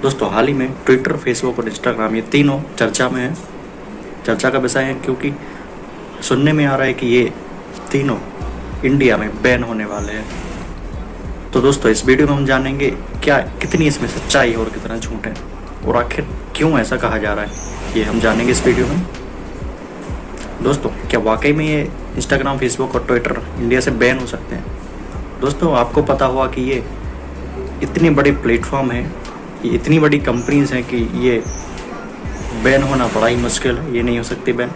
दोस्तों हाल ही में Twitter, Facebook और इंस्टाग्राम ये तीनों चर्चा में है, चर्चा का विषय है, क्योंकि सुनने में आ रहा है कि ये तीनों इंडिया में बैन होने वाले हैं। तो दोस्तों इस वीडियो में हम जानेंगे क्या कितनी इसमें सच्चाई है और कितना झूठ है, और आखिर क्यों ऐसा कहा जा रहा है, ये हम जानेंगे इस वीडियो में। दोस्तों क्या वाकई में ये इंस्टाग्राम, फेसबुक और ट्विटर इंडिया से बैन हो सकते हैं? दोस्तों आपको पता होगा कि ये इतने बड़े प्लेटफॉर्म हैं, ये इतनी बड़ी कंपनीज हैं कि ये बैन होना बड़ा ही मुश्किल है, ये नहीं हो सकते बैन।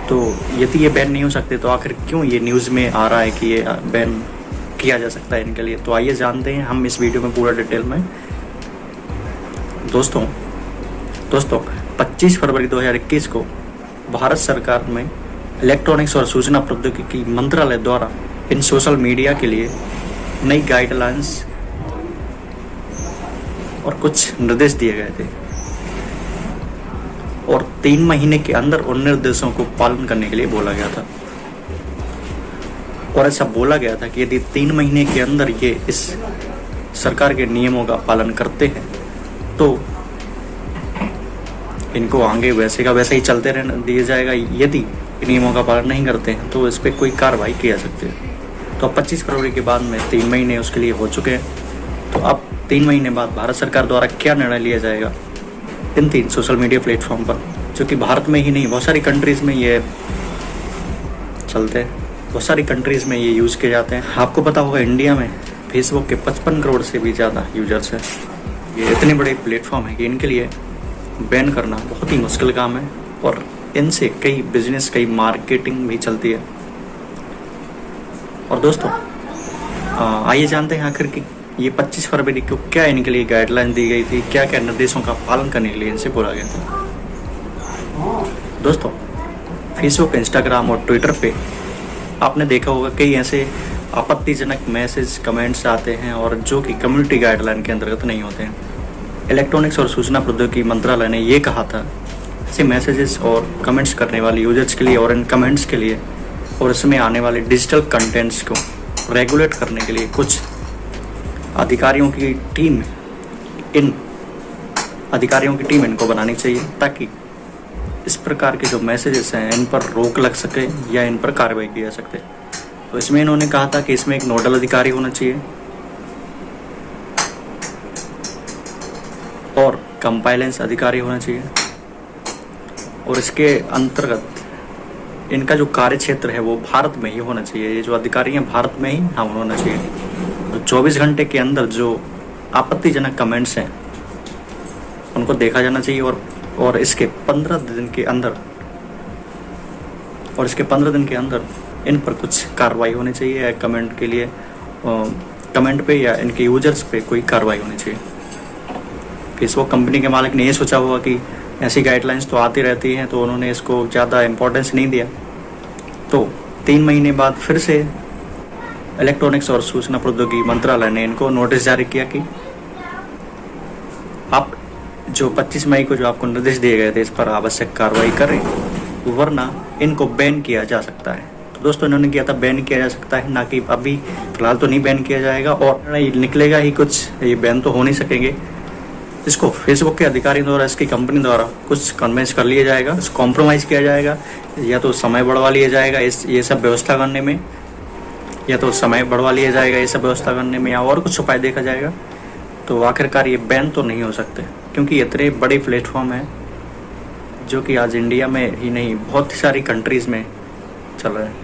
तो यदि ये बैन नहीं हो सकते तो आखिर क्यों ये न्यूज़ में आ रहा है कि ये बैन किया जा सकता है इनके लिए? तो आइए जानते हैं हम इस वीडियो में पूरा डिटेल में। दोस्तों 25 फरवरी 2021 को भारत सरकार में इलेक्ट्रॉनिक्स और सूचना प्रौद्योगिकी मंत्रालय द्वारा इन सोशल मीडिया के लिए नई गाइडलाइंस और कुछ निर्देश दिए गए थे, और 3 महीने के अंदर उन निर्देशों को पालन करने के लिए बोला गया था। और ऐसा बोला गया था कि यदि 3 महीने के अंदर ये इस सरकार के नियमों का पालन करते हैं तो इनको आगे वैसे का वैसे ही चलते रहने दिया जाएगा। यदि नियमों का पालन नहीं करते हैं तो इस पर कोई कार्रवाई की जा सकती है। तो अब 25 फरवरी के बाद में 3 महीने उसके लिए हो चुके हैं। तो अब 3 महीने बाद भारत सरकार द्वारा क्या निर्णय लिया जाएगा इन 3 सोशल मीडिया प्लेटफॉर्म पर, जो कि भारत में ही नहीं बहुत सारी कंट्रीज़ में ये चलते हैं, बहुत सारी कंट्रीज़ में ये यूज़ किए जाते हैं। आपको पता होगा इंडिया में फेसबुक के 55 करोड़ से भी ज़्यादा यूजर्स हैं। ये इतने बड़े प्लेटफॉर्म है कि इनके लिए बैन करना बहुत ही मुश्किल काम है, और इनसे कई बिजनेस, कई मार्केटिंग भी चलती है। और दोस्तों आइए जानते हैं आखिर कि ये 25 फरवरी को क्या इनके लिए गाइडलाइन दी गई थी, क्या क्या निर्देशों का पालन करने के लिए इनसे बोला गया था। दोस्तों फेसबुक, इंस्टाग्राम और ट्विटर पे आपने देखा होगा कई ऐसे आपत्तिजनक मैसेज, कमेंट्स आते हैं और जो कि कम्युनिटी गाइडलाइन के अंतर्गत नहीं होते हैं। इलेक्ट्रॉनिक्स और सूचना प्रौद्योगिकी मंत्रालय ने ये कहा था ऐसे मैसेजेस और कमेंट्स करने वाले यूजर्स के लिए और इन कमेंट्स के लिए और इसमें आने वाले डिजिटल कंटेंट्स को रेगुलेट करने के लिए कुछ अधिकारियों की टीम इनको बनानी चाहिए, ताकि इस प्रकार के जो मैसेजेस हैं इन पर रोक लग सके या इन पर कार्रवाई की जा सकते। तो इसमें इन्होंने कहा था कि इसमें एक नोडल अधिकारी होना चाहिए और कंपाइलेंस अधिकारी होना चाहिए, और इसके अंतर्गत इनका जो कार्य क्षेत्र है वो भारत में ही होना चाहिए। ये जो अधिकारी हैं भारत में ही होना चाहिए। तो 24 घंटे के अंदर जो आपत्तिजनक कमेंट्स हैं उनको देखा जाना चाहिए, और इसके 15 दिन के अंदर इन पर कुछ कार्रवाई होनी चाहिए। कमेंट के लिए कमेंट पे या इनके यूजर्स पे कोई कार्रवाई होनी चाहिए। फेसबुक कंपनी के मालिक ने ये सोचा हुआ कि ऐसी गाइडलाइंस तो आती रहती हैं, तो उन्होंने इसको ज़्यादा इम्पोर्टेंस नहीं दिया। तो 3 महीने बाद फिर से इलेक्ट्रॉनिक्स और सूचना प्रौद्योगिकी मंत्रालय ने इनको नोटिस जारी किया कि आप जो 25 मई को जो आपको निर्देश दिए गए थे इस पर आवश्यक कार्रवाई करें, वरना इनको बैन किया जा सकता है। तो दोस्तों इन्होंने किया था बैन किया जा सकता है, ना कि अभी फिलहाल तो नहीं बैन किया जाएगा, और निकलेगा ही कुछ, ये बैन तो हो नहीं सकेंगे। इसको फेसबुक के अधिकारी द्वारा, इसकी कंपनी द्वारा कुछ कन्वेंस कर लिया जाएगा, कॉम्प्रोमाइज़ किया जाएगा, या तो समय बढ़वा लिया जाएगा ये सब व्यवस्था करने में, या और कुछ उपाय देखा जाएगा। तो आखिरकार ये बैन तो नहीं हो सकते, क्योंकि इतने बड़े प्लेटफॉर्म हैं जो कि आज इंडिया में ही नहीं बहुत सारी कंट्रीज़ में चल रहे हैं।